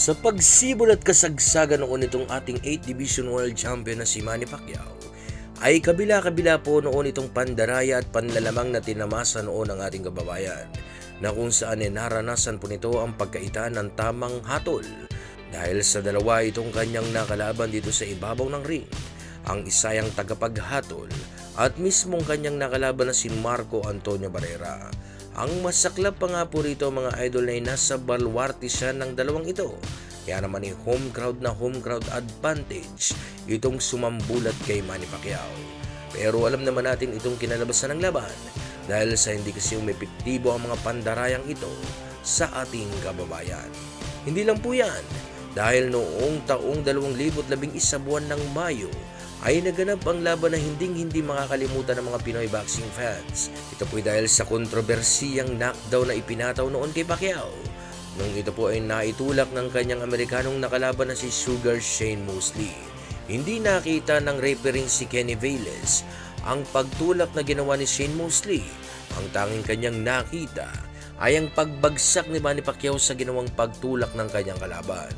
Sa pagsibol at kasagsagan noon itong ating 8th Division World Champion na si Manny Pacquiao, ay kabila-kabila po noon itong pandaraya at panlalamang na tinamasa noon ng ating kababayan, na kung saan naranasan po nito ang pagkaitan ng tamang hatol dahil sa dalawa itong kanyang nakalaban dito sa ibabaw ng ring. Ang isa yung tagapaghatol at mismong kanyang nakalaban na si Marco Antonio Barrera. Ang masaklap pa nga po rito mga idol na nasa balwarte siya ng dalawang ito. Kaya naman home crowd advantage itong sumambulat kay Manny Pacquiao. Pero alam naman natin itong kinalabasan ng laban dahil sa hindi kasi umepektibo ang mga pandarayang ito sa ating kababayan. Hindi lang po yan, dahil noong taong 2011 buwan ng Mayo ay naganap ang laban na hindi makakalimutan ng mga Pinoy boxing fans. Ito po dahil sa kontrobersiyang knockdown na ipinataw noon kay Pacquiao nung ito po ay naitulak ng kanyang Amerikanong nakalaban na si Sugar Shane Mosley. Hindi nakita ng referee si Kenny Velez ang pagtulak na ginawa ni Shane Mosley. Ang tanging kanyang nakita ay ang pagbagsak ni Manny Pacquiao sa ginawang pagtulak ng kanyang kalaban.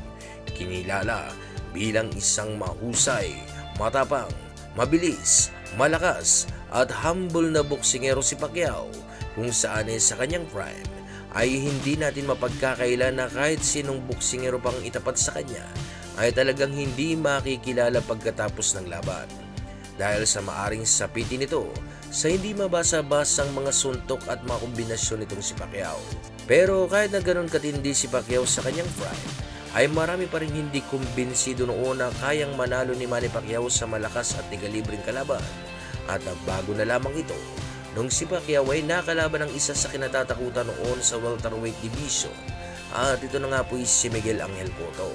Kinilala bilang isang mahusay, matapang, mabilis, malakas at humble na boksingero si Pacquiao, kung saan sa kanyang prime ay hindi natin mapagkakaila na kahit sinong boksingero pang itapat sa kanya ay talagang hindi makikilala pagkatapos ng laban dahil sa maaring sapitin nito sa hindi mabasa-basang mga suntok at mga kombinasyon nitong si Pacquiao. Pero kahit na ganun katindi si Pacquiao sa kanyang prime, ay marami pa rin hindi kumbinsido noon na kayang manalo ni Manny Pacquiao sa malakas at ligalibreng kalaban. At nagbago na lamang ito nung si Pacquiao ay nakalaban ng isa sa kinatatakutan noon sa welterweight division. At ito na nga po si Miguel Angel Cotto,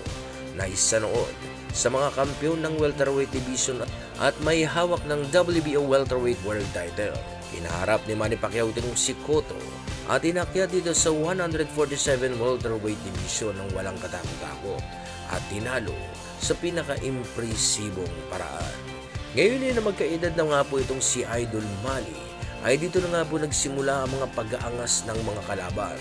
na isa noon sa mga kampiyon ng welterweight division at may hawak ng WBO welterweight world title. Kinaharap ni Manny Pacquiao itong si Cotto at inakyat dito sa 147 welterweight division ng walang katakot-takot at tinalo sa pinaka-impresibong paraan. Ngayon na magkaedad na nga po itong si Idol Manny, ay dito na nga po nagsimula ang mga pag-aangas ng mga kalaban,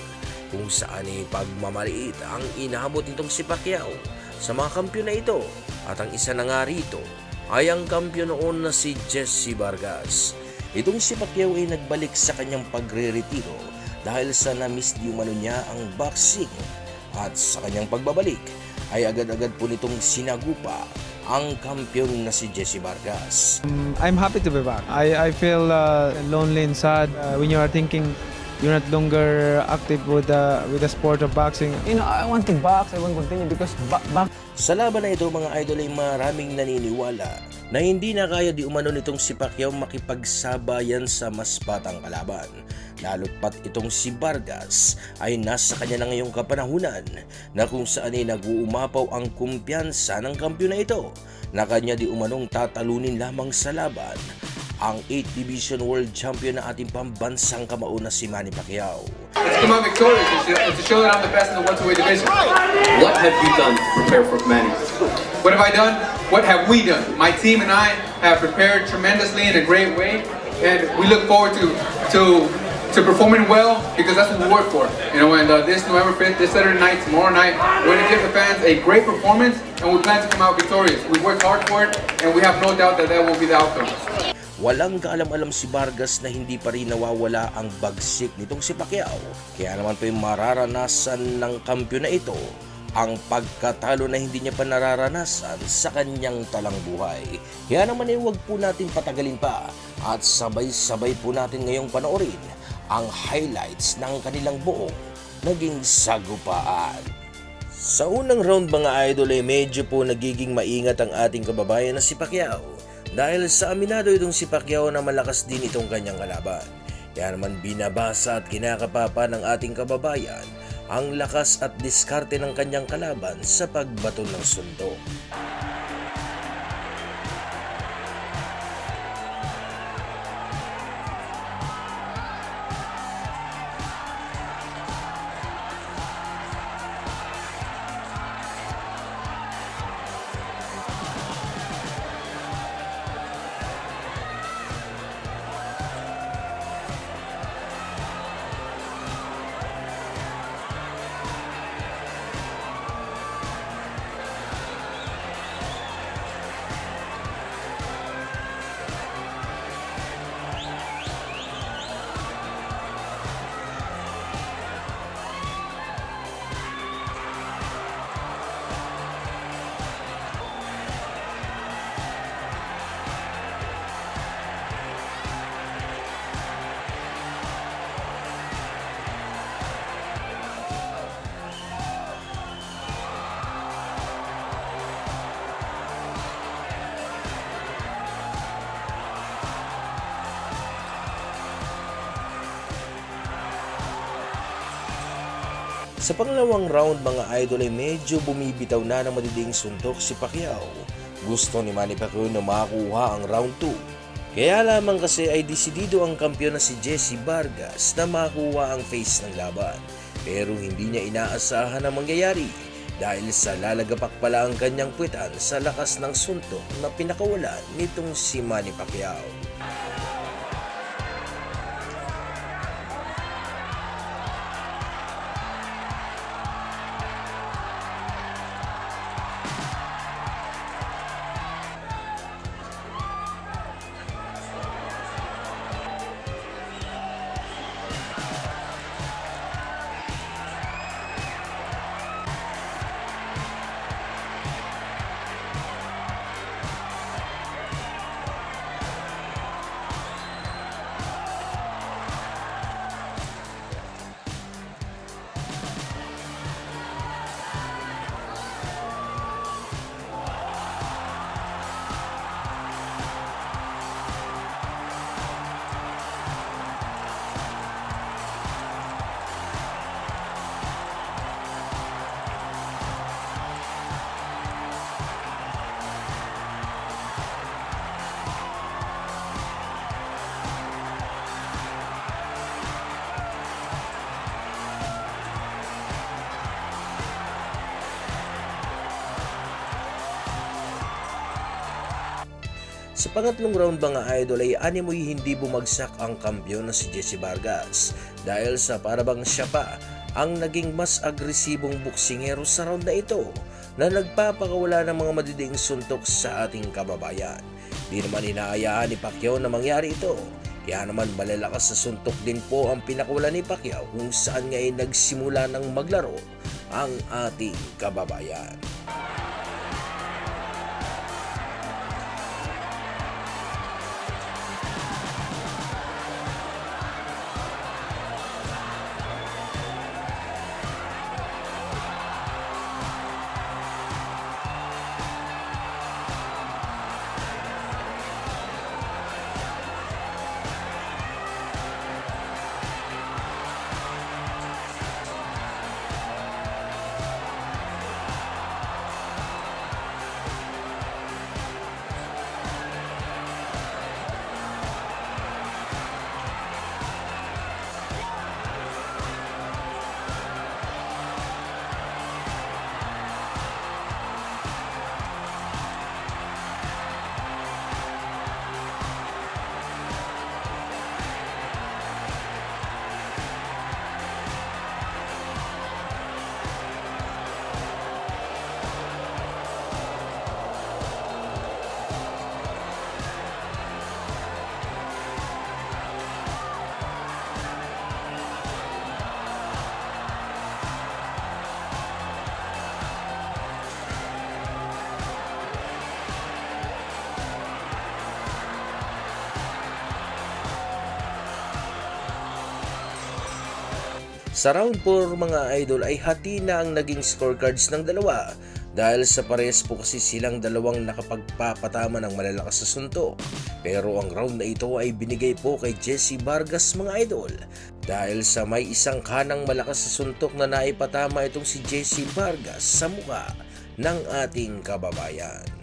kung saan pagmamaliit ang inaabot nitong si Pacquiao sa mga kampiyon na ito. At ang isa na nga rito ay ang kampiyon noon na si Jesse Vargas. Itong si Pacquiao ay nagbalik sa kanyang pagre-retiro dahil sa na-miss di umano niya ang boxing, at sa kanyang pagbabalik ay agad-agad po nitong sinagupa ang kampiyon na si Jesse Vargas. I'm happy to be back. I feel lonely and sad when you are thinking you're not longer active with the sport of boxing. You know, I want to box, I want to continue because box. Sa laban na ito mga idol ay maraming naniniwala na hindi na kaya di umano nitong si Pacquiao makipagsabayan sa mas batang kalaban. Lalo't pat itong si Vargas ay nasa kanya na ngayong kapanahunan na kung saan ay nag-uumapaw ang kumpiyansa ng kampiyon na ito na kanya di umanong tatalunin lamang sa laban ang 8th Division World Champion na ating pambansang kamao na si Manny Pacquiao. Let's come out victorious and to show that I'm the best in the welterweight division. What have you done to prepare for Manny? What have I done? What have we done? My team and I have prepared tremendously in a great way, and we look forward to performing well because that's what we work for. You know, and this November 5th, this Saturday night, tomorrow night, we're going to give the fans a great performance, and we plan to come out victorious. We worked hard for it, and we have no doubt that that will be the outcome. Walang kaalam-alam si Vargas na hindi pa rin nawawala ang bagsik nitong si Pacquiao. Kaya naman po yung mararanasan ng kampiyon na ito ang pagkatalo na hindi niya pa nararanasan sa kanyang talang buhay. Kaya naman huwag po natin patagalin pa at sabay-sabay po natin ngayong panoorin ang highlights ng kanilang buong naging sagupaan. Sa unang round mga idol ay medyo po nagiging maingat ang ating kababayan na si Pacquiao dahil sa aminado itong si Pacquiao na malakas din itong kanyang kalaban. Kaya naman binabasa at kinakapapa ng ating kababayan ang lakas at diskarte ng kanyang kalaban sa pagbato ng suntok. Sa pangalawang round mga idol ay medyo bumibitaw na ng matinding suntok si Pacquiao. Gusto ni Manny Pacquiao na makakuha ang round 2. Kaya lamang kasi ay desidido ang kampiyon na si Jessie Vargas na makakuha ang face ng laban. Pero hindi niya inaasahan na mangyayari dahil sa lalagapak pala ang kanyang puwetan sa lakas ng suntok na pinakawalan nitong si Manny Pacquiao. Sa pangatlong round mga idol ay animoy hindi bumagsak ang kampiyon na si Jessie Vargas dahil sa parabang siya pa ang naging mas agresibong boksingero sa round na ito na nagpapakawala ng mga matinding suntok sa ating kababayan. Di naman inaayaan ni Pacquiao na mangyari ito. Kaya naman malalakas na suntok din po ang pinakawala ni Pacquiao kung saan nga ay nagsimula ng maglaro ang ating kababayan. Sa round 4 mga idol ay hati na ang naging scorecards ng dalawa dahil sa parehas po kasi silang dalawang nakapagpapatama ng malalakas na suntok. Pero ang round na ito ay binigay po kay Jessie Vargas mga idol dahil sa may isang kanang malakas na suntok na naipatama itong si Jessie Vargas sa mukha ng ating kababayan.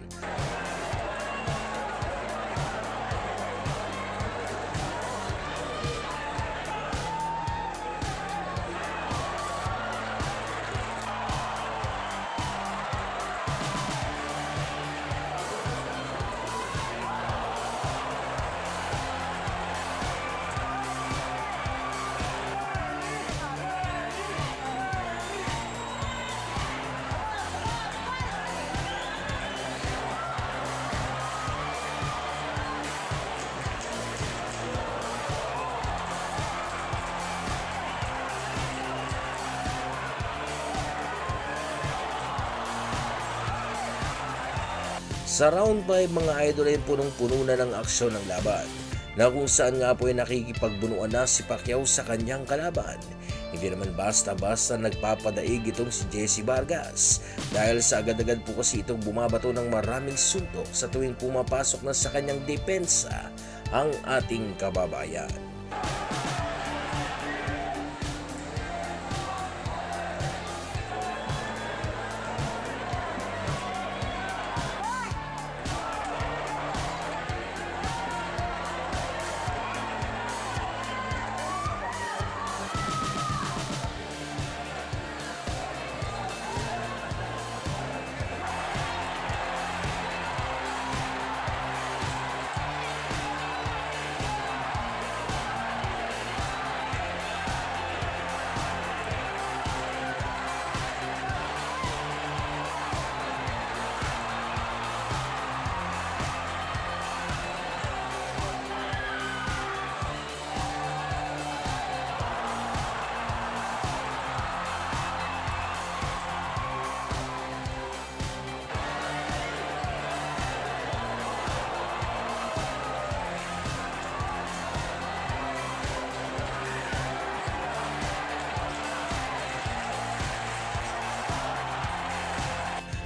Sa round 5 mga idol ay punong-puno na ng aksyon ng laban na kung saan nga po ay nakikipagbunuan na si Pacquiao sa kanyang kalaban. Hindi naman basta-basta nagpapadaig itong si Jessie Vargas dahil sa agad-agad po kasi itong bumabato ng maraming suntok sa tuwing pumapasok na sa kanyang depensa ang ating kababayan.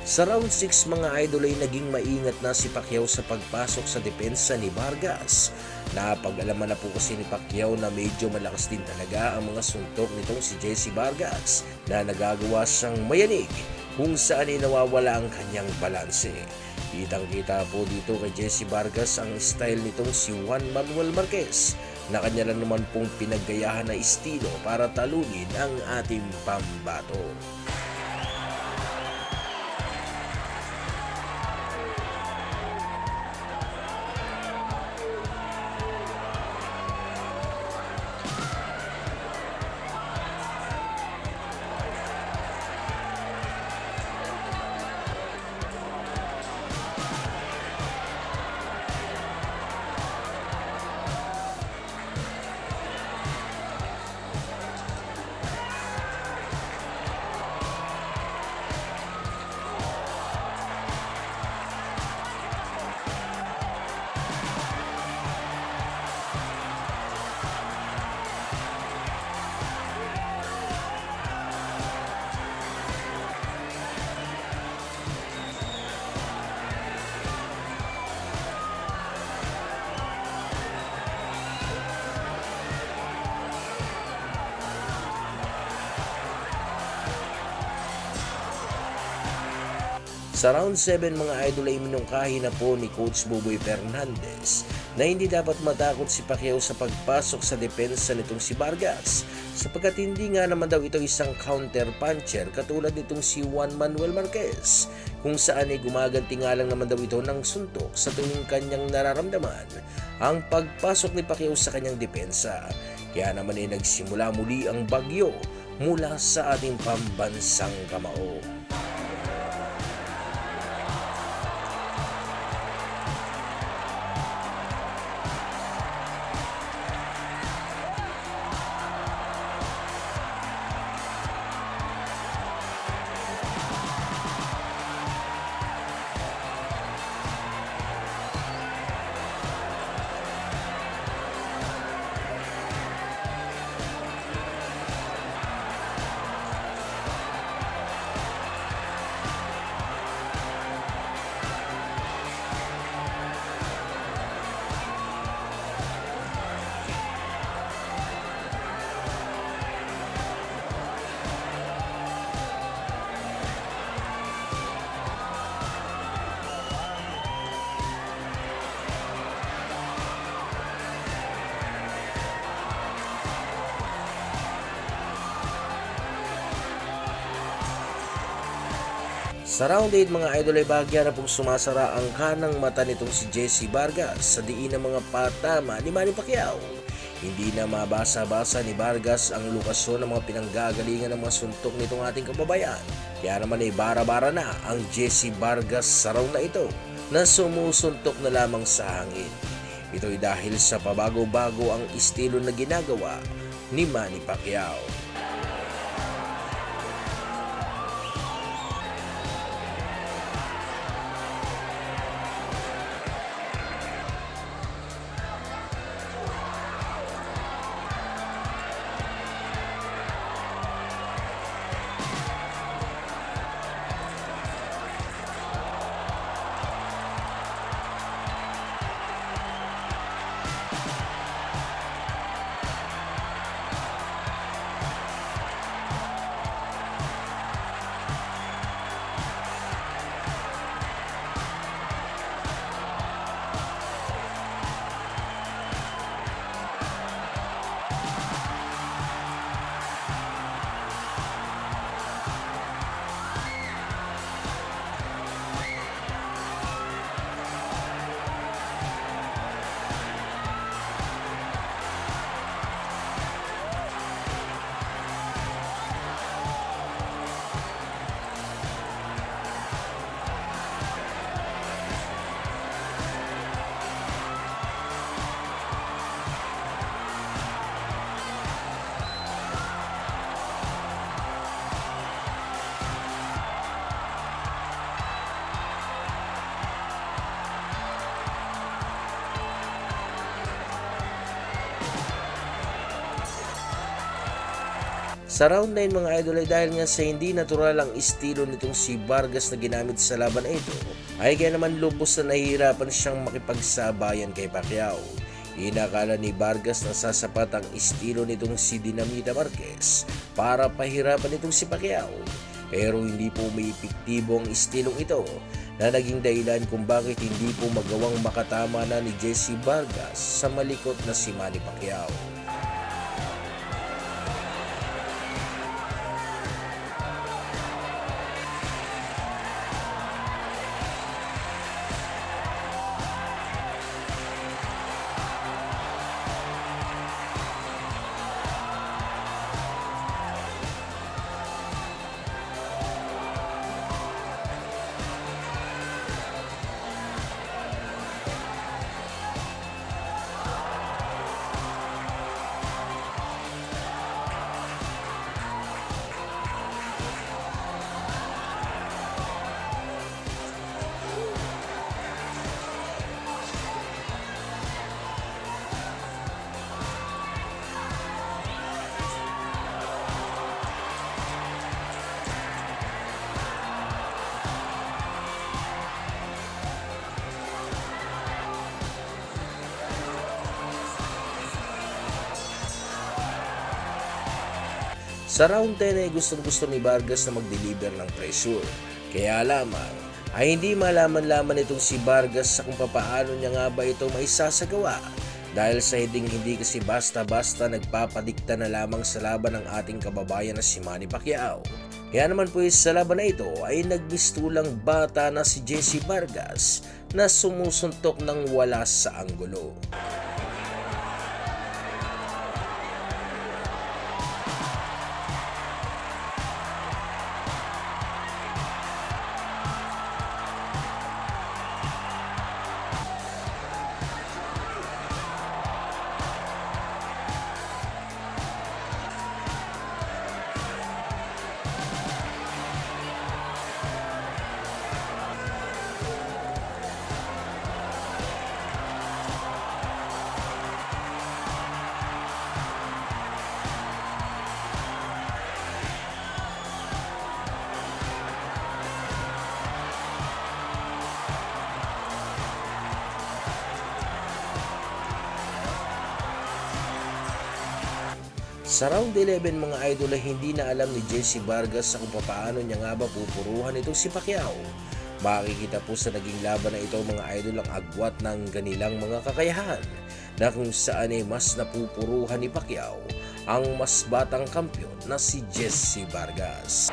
Sa round 6 mga idol ay naging maingat na si Pacquiao sa pagpasok sa depensa ni Vargas. Napag-alaman na po kasi ni Pacquiao na medyo malakas din talaga ang mga suntok nitong si Jesse Vargas na nagagawa siyang mayanig kung saan ay nawawala ang kanyang balanse. Kitang-kita po dito kay Jesse Vargas ang style nitong si Juan Manuel Marquez na kanya lang naman pong pinaggayahan na estilo para talunin ang ating pambato. Sa round 7 mga idol ay minungkahi na po ni Coach Boboy Fernandez na hindi dapat matakot si Pacquiao sa pagpasok sa depensa nitong si Vargas sapagkat hindi nga naman daw ito isang counter puncher katulad nitong si Juan Manuel Marquez kung saan ay gumaganti nga lang naman daw ito ng suntok sa tuwing kanyang nararamdaman ang pagpasok ni Pacquiao sa kanyang depensa. Kaya naman ay nagsimula muli ang bagyo mula sa ating pambansang kamao. Sa round 8 mga idol ay bahagya na pong sumasara ang kanang mata nitong si Jesse Vargas sa diin ng mga patama ni Manny Pacquiao. Hindi na mabasa-basa ni Vargas ang lokasyon ng mga pinanggagalingan ng mga suntok nitong ating kababayan. Kaya naman ay bara-bara na ang Jesse Vargas sa round na ito na sumusuntok na lamang sa hangin. Ito ay dahil sa pabago-bago ang estilo na ginagawa ni Manny Pacquiao. Sa round 9 mga idol ay dahil nga sa hindi natural ang estilo nitong si Vargas na ginamit sa laban na ito, ay kaya naman lubos na nahihirapan siyang makipagsabayan kay Pacquiao. Inakala ni Vargas na sasapat ang estilo nitong si Dinamita Marquez para pahirapan itong si Pacquiao. Pero hindi po may epektibo ang estilong ito na naging dahilan kung bakit hindi po magawang makatama na ni Jesse Vargas sa malikot na si Manny Pacquiao. Sa round 10 ay gustong-gusto ni Vargas na mag-deliver ng pressure. Kaya lamang ay hindi malaman-laman itong si Vargas sa kung papaano niya nga ba ito may sasagawa. Dahil sa hindi kasi basta-basta nagpapadikta na lamang sa laban ng ating kababayan na si Manny Pacquiao. Kaya naman po sa laban na ito ay nagbistulang bata na si Jesse Vargas na sumusuntok ng wala sa anggulo. Sa round 11 mga idol ay hindi na alam ni Jesse Vargas sa kung paano niya nga ba pupuruhan itong si Pacquiao. Makikita po sa naging laban na ito mga idol ang agwat ng kanilang mga kakayahan na kung saan ay mas napupuruhan ni Pacquiao ang mas batang kampiyon na si Jesse Vargas.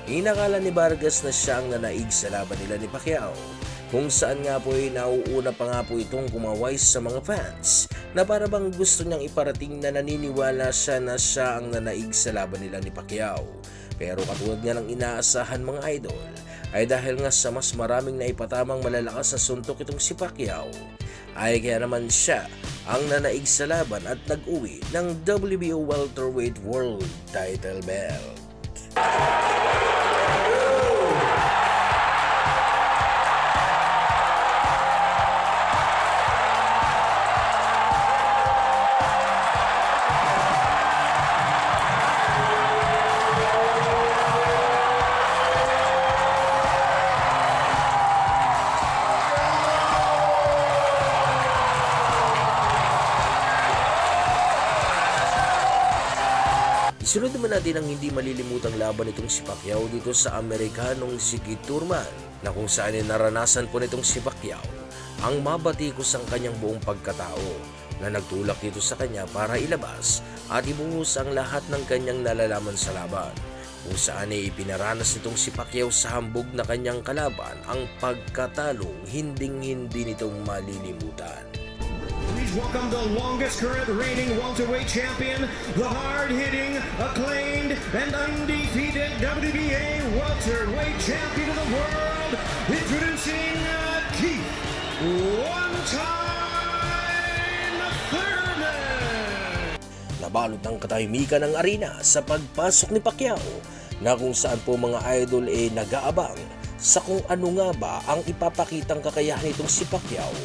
Inakala ni Vargas na siya ang nanaig sa laban nila ni Pacquiao, kung saan nga po ay nauuna pa nga po itong kumaway sa mga fans na para bang gusto niyang iparating na naniniwala siya na siya ang nanaig sa laban nila ni Pacquiao. Pero katulad nga ng inaasahan mga idol, ay dahil nga sa mas maraming naipatamang malalakas na suntok itong si Pacquiao, ay kaya naman siya ang nanaig sa laban at nag-uwi ng WBO Welterweight World Title Belt. Isunod naman natin ang hindi malilimutang laban nitong si Pacquiao dito sa Amerikanong si Keith Thurman, na kung saan ay naranasan po nitong si Pacquiao ang mabatikos ang kanyang buong pagkatao, na nagtulak dito sa kanya para ilabas at ibuhos ang lahat ng kanyang nalalaman sa laban, kung saan ay ipinaranas nitong si Pacquiao sa hambog na kanyang kalaban ang pagkatalong hinding-hindi nitong malilimutan. Please welcome the longest current reigning welterweight champion, the hard-hitting, acclaimed, and undefeated WBA welterweight champion of the world, introducing Keith One-Time Thurman. Nabalot ng katahimikan ng arena sa pagpasok ni Pacquiao, na kung saan po mga idol ay nag-aabang sa kung ano nga ba ang ipapakitang kakayahan nitong si Pacquiao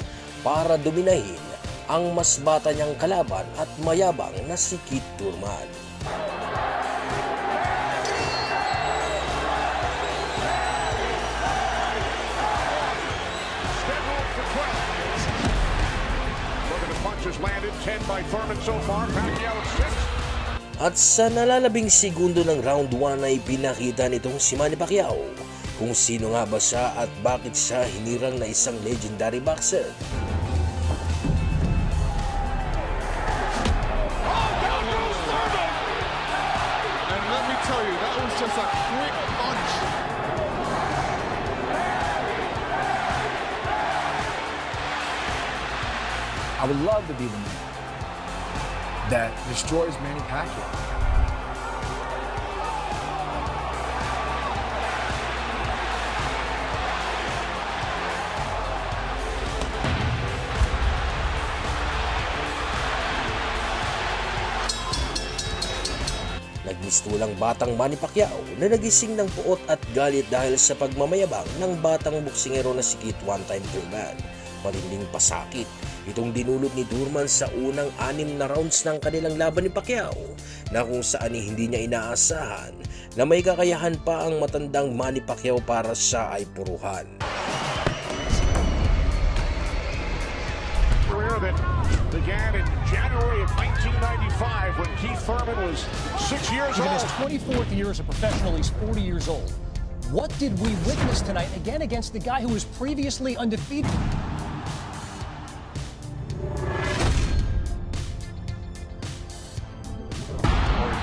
para dominahin ang mas bata niyang kalaban at mayabang na si Keith Thurman. At sa nalalabing segundo ng round 1 ay pinakita nitong si Manny Pacquiao kung sino nga ba siya at bakit siya hinirang na isang legendary boxer. Just a quick punch. I would love to be the man that destroys Manny Pacquiao. Nagmistulang batang Manny Pacquiao na nagising ng puot at galit dahil sa pagmamayabang ng batang boksingero na si Keith One-Time Thurman. Matinding pasakit itong dinulot ni Thurman sa unang 6 na rounds ng kanilang laban ni Pacquiao, na kung saan hindi niya inaasahan na may kakayahan pa ang matandang Manny Pacquiao para siya ay puruhan. Began in January of 1995 when Keith Thurman was 6 years old. In his 24th year as a professional, he's 40 years old. What did we witness tonight, again against the guy who was previously undefeated?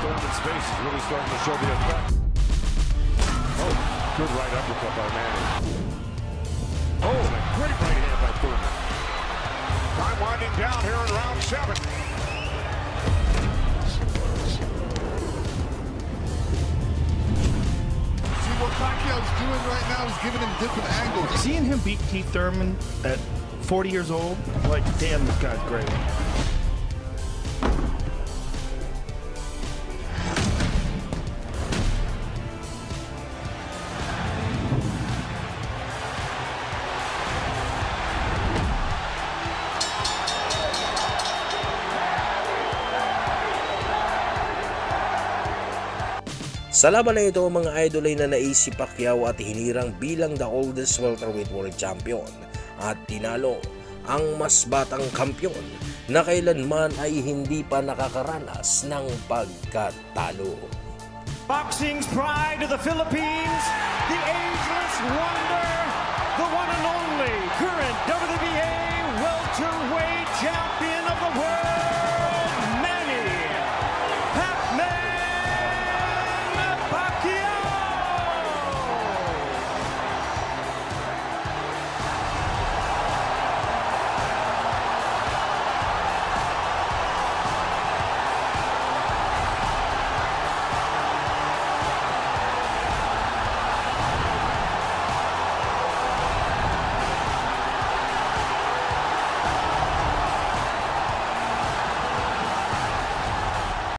Thurman's face is really starting to show the effect. Oh, good right uppercut by Manny. Oh, and a great right hand by Thurman. Time winding down here in round 7. See what Pacquiao's doing right now is giving him different angles. Seeing him beat Keith Thurman at 40 years old, like, damn, this guy's great. Sa laban na ito, mga idol ay nanaig si Pacquiao at hinirang bilang the oldest welterweight world champion at tinalo ang mas batang kampiyon na kailanman ay hindi pa nakakaranas ng pagkatalo. Boxing's pride of the Philippines, the ageless wonder, the one and only current WBA